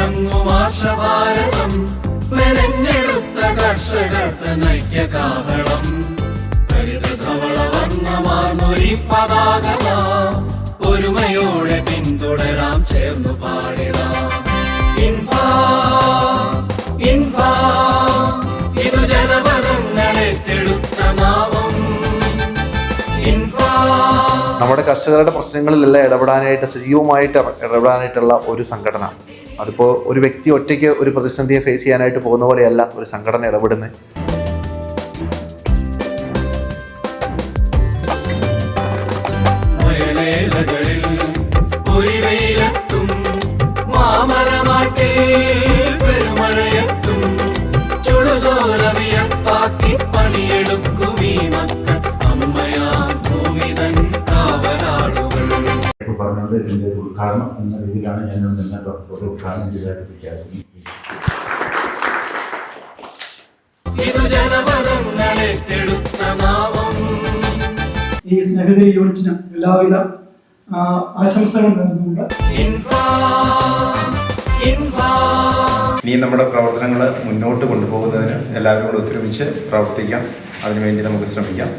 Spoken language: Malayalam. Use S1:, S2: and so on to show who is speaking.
S1: വിളങ്ങുമാശഭാരതം മെനഞ്ഞെടുത്ത കർഷകർ തനൈക്യകാഹളം ഹരിതധവള വർണ്ണമാർന്നൊരി പതാകമാ ഒരുമയോടെ പിന്തുടരാം ചേർന്നു പാടിടാം ഇതു ജനപദങ്ങളെ തെടുത്ത നാമം.
S2: നമ്മുടെ കർഷകരുടെ പ്രശ്നങ്ങളിലെല്ലാം ഇടപെടാനായിട്ട് സജീവമായിട്ട് ഇടപെടാനായിട്ടുള്ള ഒരു സംഘടന. അതിപ്പോൾ ഒരു വ്യക്തി ഒറ്റയ്ക്ക് ഒരു പ്രതിസന്ധിയെ ഫേസ് ചെയ്യാനായിട്ട് പോകുന്ന പോലെയല്ല ഒരു സംഘടന ഇടപെടുന്നത്.
S3: പറഞ്ഞത് ഇതിൻ്റെ ഉദ്ഘാടനം എന്ന രീതിയിലാണ് ഞാൻ തന്നെ ഒരു ഉദ്ഘാടനം ചെയ്തായിട്ട്
S4: ഈ സ്നേഹഗിരി യൂണിറ്റിന് എല്ലാവിധ ആശംസകളും നൽകുന്നുണ്ട്.
S5: ഇനി നമ്മുടെ പ്രവർത്തനങ്ങൾ മുന്നോട്ട് കൊണ്ടുപോകുന്നതിന് എല്ലാവരും കൂടെ ഒത്തൊരുമിച്ച് പ്രവർത്തിക്കാം. അതിനുവേണ്ടി നമുക്ക് ശ്രമിക്കാം.